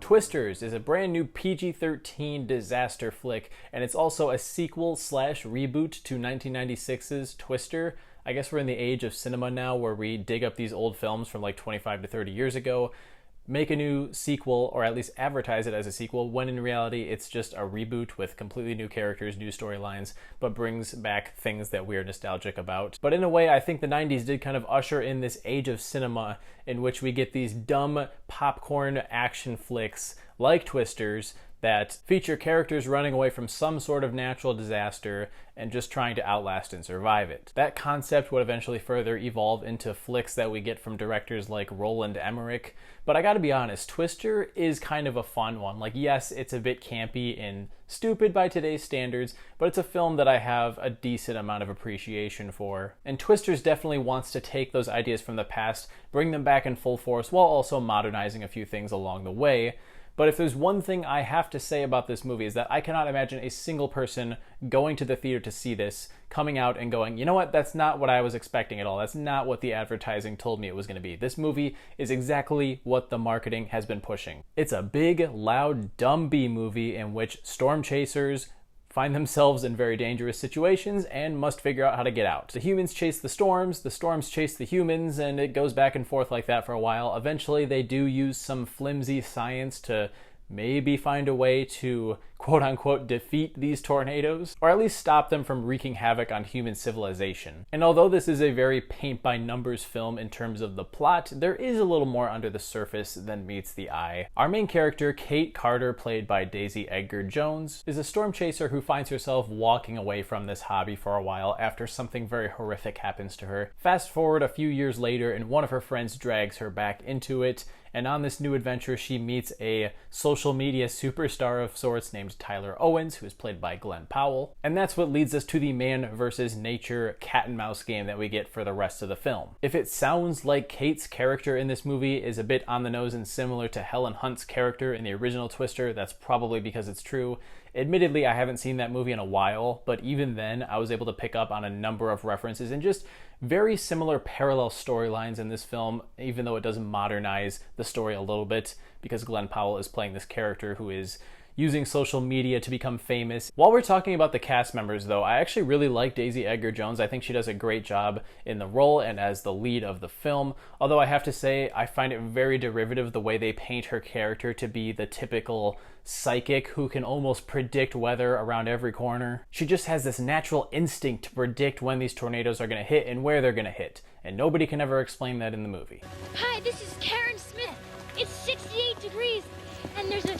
Twisters is a brand new PG-13 disaster flick, and it's also a sequel slash reboot to 1996's Twister. I guess we're in the age of cinema now where we dig up these old films from like 25 to 30 years ago, make a new sequel, or at least advertise it as a sequel, when in reality it's just a reboot with completely new characters, new storylines, but brings back things that we're nostalgic about. But in a way, I think the 90s did kind of usher in this age of cinema in which we get these dumb popcorn action flicks like Twisters that feature characters running away from some sort of natural disaster and just trying to outlast and survive it. That concept would eventually further evolve into flicks that we get from directors like Roland Emmerich, but I gotta be honest, Twister is kind of a fun one. Like, yes, it's a bit campy and stupid by today's standards, but it's a film that I have a decent amount of appreciation for. And Twisters definitely wants to take those ideas from the past, bring them back in full force, while also modernizing a few things along the way. But if there's one thing I have to say about this movie is that I cannot imagine a single person going to the theater to see this, coming out and going, you know what, that's not what I was expecting at all. That's not what the advertising told me it was going to be. This movie is exactly what the marketing has been pushing. It's a big, loud, dumb B movie in which storm chasers find themselves in very dangerous situations and must figure out how to get out. The humans chase the storms chase the humans, and it goes back and forth like that for a while. Eventually, they do use some flimsy science to maybe find a way to quote-unquote defeat these tornadoes, or at least stop them from wreaking havoc on human civilization. And although this is a very paint-by-numbers film in terms of the plot, there is a little more under the surface than meets the eye. Our main character, Kate Carter, played by Daisy Edgar-Jones, is a storm chaser who finds herself walking away from this hobby for a while after something very horrific happens to her. Fast forward a few years later, and one of her friends drags her back into it, and on this new adventure, she meets a social media superstar of sorts named Tyler Owens, who is played by Glenn Powell. And that's what leads us to the man versus nature cat and mouse game that we get for the rest of the film. If it sounds like Kate's character in this movie is a bit on the nose and similar to Helen Hunt's character in the original Twister, that's probably because it's true. Admittedly, I haven't seen that movie in a while, but even then, I was able to pick up on a number of references and just very similar parallel storylines in this film, even though it does modernize the story a little bit, because Glenn Powell is playing this character who is using social media to become famous. While we're talking about the cast members though, I actually really like Daisy Edgar-Jones. I think she does a great job in the role and as the lead of the film, although I have to say I find it very derivative the way they paint her character to be the typical psychic who can almost predict weather around every corner. She just has this natural instinct to predict when these tornadoes are going to hit and where they're going to hit, and nobody can ever explain that in the movie. Hi, this is Karen Smith. It's 68 degrees and there's a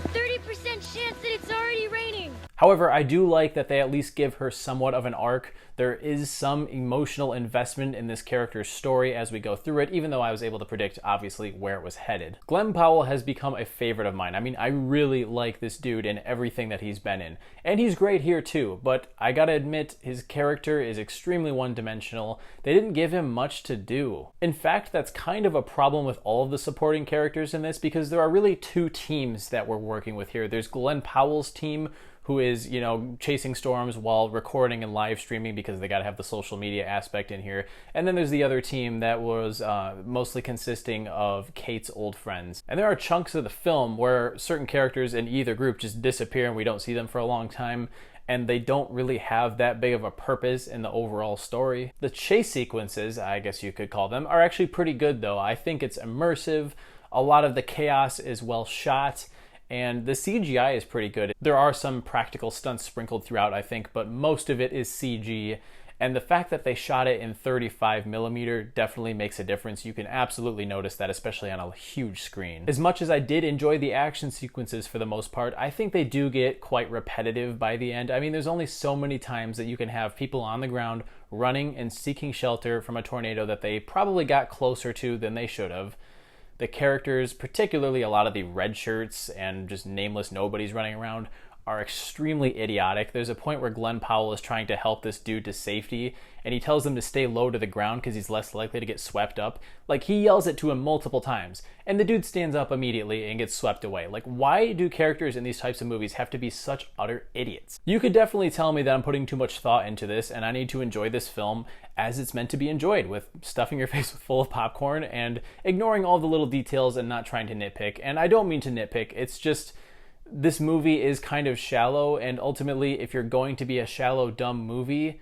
30% chance that it's already raining. However, I do like that they at least give her somewhat of an arc. There is some emotional investment in this character's story as we go through it, even though I was able to predict, obviously, where it was headed. Glenn Powell has become a favorite of mine. I mean, I really like this dude in everything that he's been in. And he's great here too, but I gotta admit, his character is extremely one-dimensional. They didn't give him much to do. In fact, that's kind of a problem with all of the supporting characters in this, because there are really two teams that we're working with here. There's Glenn Powell's team, who is, you know, chasing storms while recording and live streaming because they got to have the social media aspect in here. And then there's the other team that was mostly consisting of Kate's old friends. And there are chunks of the film where certain characters in either group just disappear and we don't see them for a long time, and they don't really have that big of a purpose in the overall story. The chase sequences, I guess you could call them, are actually pretty good though. I think it's immersive. A lot of the chaos is well shot, and the CGI is pretty good. There are some practical stunts sprinkled throughout, I think, but most of it is CG. And the fact that they shot it in 35mm definitely makes a difference. You can absolutely notice that, especially on a huge screen. As much as I did enjoy the action sequences for the most part, I think they do get quite repetitive by the end. I mean, there's only so many times that you can have people on the ground running and seeking shelter from a tornado that they probably got closer to than they should have. The characters, particularly a lot of the red shirts and just nameless nobodies running around, are extremely idiotic. There's a point where Glenn Powell is trying to help this dude to safety, and he tells him to stay low to the ground because he's less likely to get swept up. Like, he yells it to him multiple times, and the dude stands up immediately and gets swept away. Like, why do characters in these types of movies have to be such utter idiots? You could definitely tell me that I'm putting too much thought into this, and I need to enjoy this film as it's meant to be enjoyed, with stuffing your face full of popcorn and ignoring all the little details and not trying to nitpick. And I don't mean to nitpick, it's just this movie is kind of shallow, and ultimately, if you're going to be a shallow, dumb movie,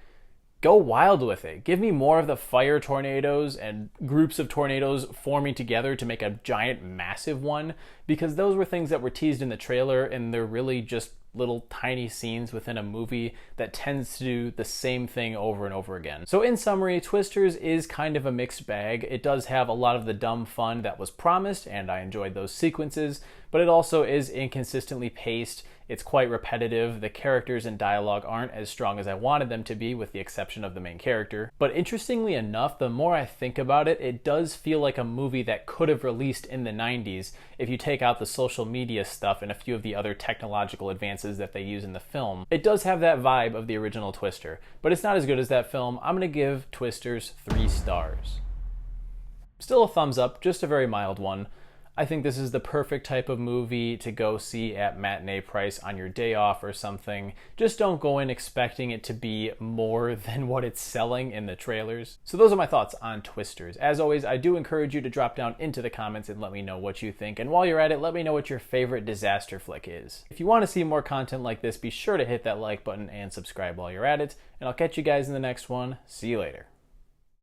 go wild with it. Give me more of the fire tornadoes and groups of tornadoes forming together to make a giant, massive one, because those were things that were teased in the trailer, and they're really just little tiny scenes within a movie that tends to do the same thing over and over again. So in summary, Twisters is kind of a mixed bag. It does have a lot of the dumb fun that was promised, and I enjoyed those sequences, but it also is inconsistently paced. It's quite repetitive. The characters and dialogue aren't as strong as I wanted them to be, with the exception of the main character. But interestingly enough, the more I think about it, it does feel like a movie that could have released in the 90s if you take out the social media stuff and a few of the other technological advances that they use in the film. It does have that vibe of the original Twister, but it's not as good as that film. I'm gonna give Twisters 3 stars. Still a thumbs up, just a very mild one. I think this is the perfect type of movie to go see at matinee price on your day off or something. Just don't go in expecting it to be more than what it's selling in the trailers. So those are my thoughts on Twisters. As always, I do encourage you to drop down into the comments and let me know what you think. And while you're at it, let me know what your favorite disaster flick is. If you want to see more content like this, be sure to hit that like button and subscribe while you're at it. And I'll catch you guys in the next one. See you later.